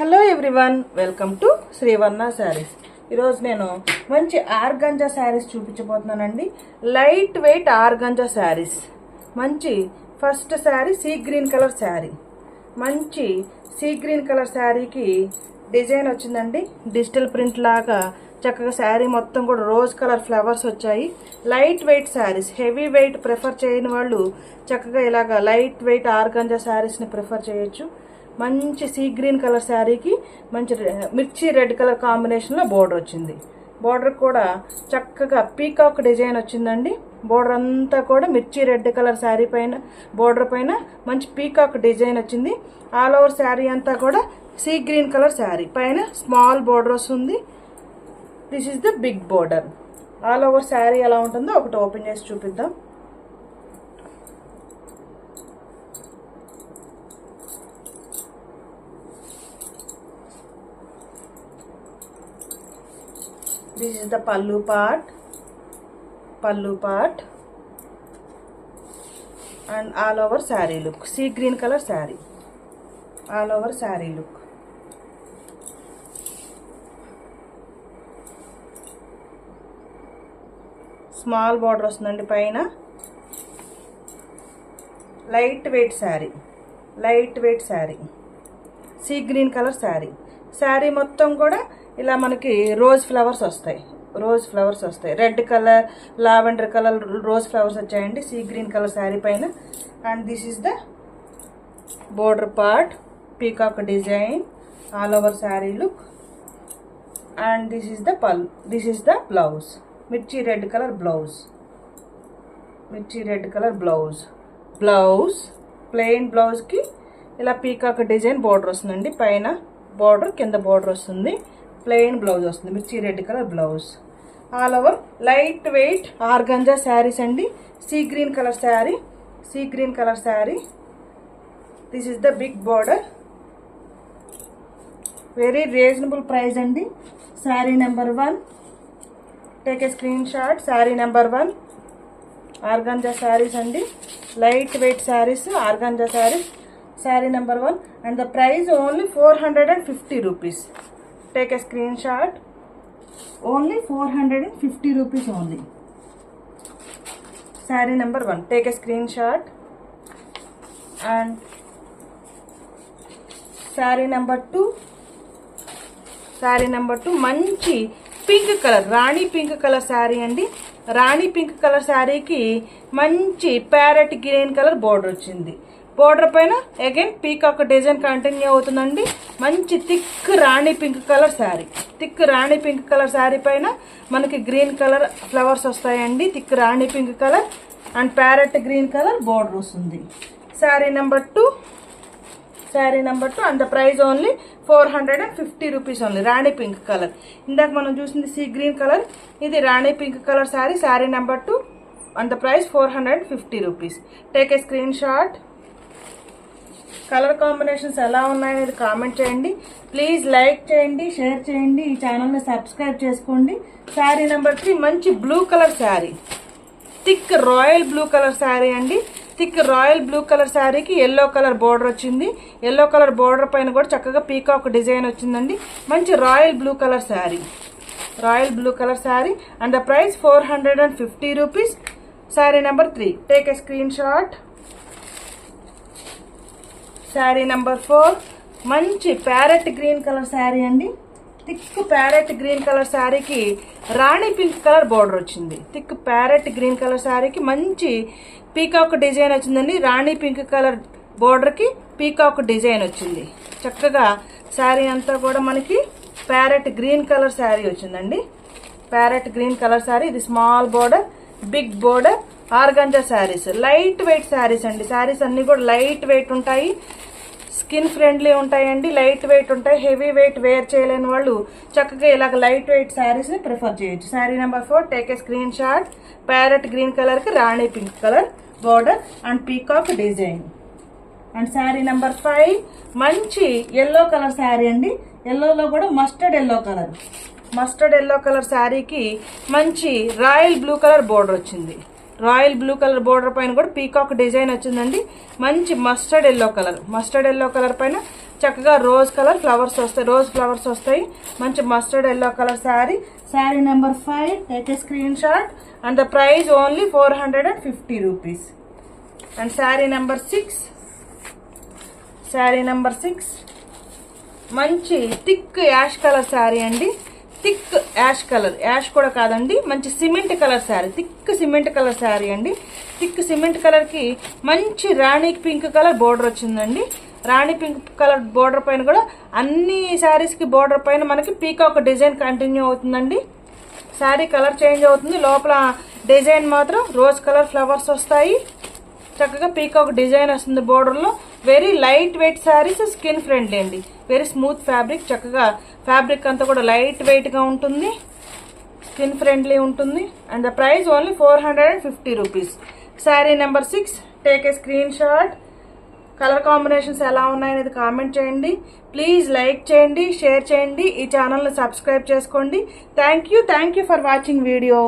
Hello everyone, welcome to Srivarna saris. ఈరోజు నేను మంచి ఆర్గంజా శారీస్ చూపించబోతున్నానండి. Light weight organza saris. మంచి first sari sea green colour sari. మంచి సీ గ్రీన్ కలర్ శారీకి డిజైన్ వచ్చిందండి. డిజిటల్ ప్రింట్ లాగా చక్కగా శారీ మొత్తం కూడా రోజ్ కలర్ ఫ్లవర్స్ వచ్చాయి. Light weight saris, heavy weight prefer చేయని వాళ్ళు చక్కగా ఇలాగా లైట్ వెయిట్ ఆర్గంజా శారీస్ని ప్రిఫర్ చేయొచ్చు. మంచి సీ గ్రీన్ కలర్ శారీకి మంచి మిర్చి రెడ్ కలర్ కాంబినేషన్లో బోర్డర్ వచ్చింది. బోర్డర్ కూడా చక్కగా పీకాక్ డిజైన్ వచ్చిందండి. బోర్డర్ అంతా కూడా మిర్చి రెడ్ కలర్ శారీ పైన బోర్డర్ పైన మంచి పీకాక్ డిజైన్ వచ్చింది. ఆల్ ఓవర్ శారీ అంతా కూడా సీ గ్రీన్ కలర్ శారీ పైన స్మాల్ బోర్డర్ వస్తుంది. This is the big border. All over sari ఎలా ఉంటుందో ఒకటి ఓపెన్ చేసి చూపిద్దాం. This is the pallu part and all over saree look. Sea green color saree, all over saree look. Small border వస్తుందండి పైన. Light weight sari, sea green colour sari. Sari మొత్తం కూడా ఇలా మనకి రోజ్ ఫ్లవర్స్ వస్తాయి. Red colour, lavender colour rose flowers వచ్చాయండి see green colour sari పైన. And this is the border part, peacock design, all over sari look. And this is the blouse, మిర్చి red colour blouse. Plain బ్లౌజ్కి ఇలా peacock design border వస్తుందండి. పైన border, కింద border వస్తుంది. Plain blouse వస్తుంది, మిర్చి red colour blouse. All over light weight organza saris అండి. Sea green colour sari. This is the big border. Very reasonable price అండి. Sari number 1, take a screenshot. Sari number 1 organza saris అండి. Light weight saris, organza saris. Sari number 1 and the price only 450 rupees. Take a screenshot. Only 450 rupees only. Saree number 1. Take a screenshot. And saree number 2. మంచి pink colour, రాణి pink colour sari అండి. రాణి pink colour శారీకి మంచి parrot green colour border వచ్చింది. Border పైన again peacock design continue అవుతుందండి. మంచి థిక్ రాణి పింక్ కలర్ శారీ పైన మనకి గ్రీన్ కలర్ ఫ్లవర్స్ వస్తాయండి. థిక్ రాణి pink colour and parrot green colour border వస్తుంది. Sari number 2 and the price only 450 rupees only. రాణి పింక్ కలర్, ఇందాక మనం చూసింది సీ గ్రీన్ కలర్, ఇది రాణి pink colour sari. Sari number 2 and the price 450 rupees. Take a screen shot. Colour combinations ఎలా ఉన్నాయనేది comment చేయండి. Please like చేయండి, షేర్ చేయండి, ఈ ఛానల్ని సబ్స్క్రైబ్ చేసుకోండి. శారీ నెంబర్ 3 మంచి blue colour sari, thick royal blue colour sari అండి. థిక్ రాయల్ బ్లూ కలర్ శారీకి ఎల్లో కలర్ బోర్డర్ వచ్చింది. ఎల్లో కలర్ బోర్డర్ పైన కూడా చక్కగా పీకాక్ డిజైన్ వచ్చిందండి. మంచి royal blue colour sari and the price 450 rupees. Sari number 3 take a screenshot. Sari number 4 మంచి parrot green colour sari అండి. థిక్ ప్యారెట్ గ్రీన్ కలర్ శారీకి రాణి పింక్ కలర్ బోర్డర్ వచ్చింది. థిక్ ప్యారెట్ గ్రీన్ కలర్ శారీకి మంచి పీకాక్ డిజైన్ వచ్చిందండి. రాణి pink colour బోర్డర్కి peacock design వచ్చింది. చక్కగా శారీ అంతా కూడా మనకి ప్యారెట్ గ్రీన్ కలర్ శారీ వచ్చిందండి. Parrot green colour sari. ఇది small border, big border organza saris. Light weight saris అండి. శారీస్ అన్ని కూడా లైట్ వెయిట్ ఉంటాయి, స్కిన్ ఫ్రెండ్లీ ఉంటాయండి, లైట్ వెయిట్ ఉంటాయి. హెవీ వెయిట్ వేర్ చేయలేని వాళ్ళు చక్కగా ఇలాగ లైట్ వెయిట్ శారీస్ని ప్రిఫర్ చేయొచ్చు. Sari number 4 take a screenshot. Parrot green కలర్కి రాణి pink colour border and peacock design. And sari number 5 మంచి ఎల్లో కలర్ శారీ అండి. ఎల్లోలో కూడా మస్టర్డ్ ఎల్లో కలర్ శారీకి మంచి రాయల్ బ్లూ కలర్ బోర్డర్ వచ్చింది. రాయల్ బ్లూ కలర్ బోర్డర్ పైన కూడా పీకాక్ డిజైన్ వచ్చిందండి. మంచి మస్టర్డ్ ఎల్లో కలర్ పైన చక్కగా రోజ్ కలర్ ఫ్లవర్స్ వస్తాయి, రోజ్ ఫ్లవర్స్ వస్తాయి. మంచి mustard yellow colour sari. Sari number 5, take a screen shot. And the price only 450 rupees. And sari number 6, sari number 6 మంచి థిక్ యాష్ కలర్ శారీ అండి. థిక్ యాష్ కలర్, యాష్ కూడా కాదండి, మంచి cement colour sari, thick cement colour sari అండి. Thick cement కలర్కి మంచి రాణి పింక్ కలర్ బోర్డర్ వచ్చిందండి. రాణి pink colour border పైన కూడా అన్ని శారీస్కి బోర్డర్ పైన మనకి పీకాక్ డిజైన్ కంటిన్యూ అవుతుందండి. శారీ కలర్ చేంజ్ అవుతుంది, లోపల డిజైన్ మాత్రం రోజ్ కలర్ ఫ్లవర్స్ వస్తాయి. చక్కగా పీకాక్ డిజైన్ వస్తుంది బోర్డర్లో. Very light weight saris, skin friendly అండి. వెరీ స్మూత్ ఫ్యాబ్రిక్, చక్కగా ఫ్యాబ్రిక్ అంతా కూడా లైట్ వెయిట్గా ఉంటుంది, స్కిన్ ఫ్రెండ్లీ ఉంటుంది. And the price only 450 rupees. Sari number 6, take a screen shot. Colour combinations ఎలా ఉన్నాయనేది కామెంట్ చేయండి. ప్లీజ్ లైక్ చేయండి, షేర్ చేయండి, ఈ ఛానల్ని సబ్స్క్రైబ్ చేసుకోండి. Thank you for watching video.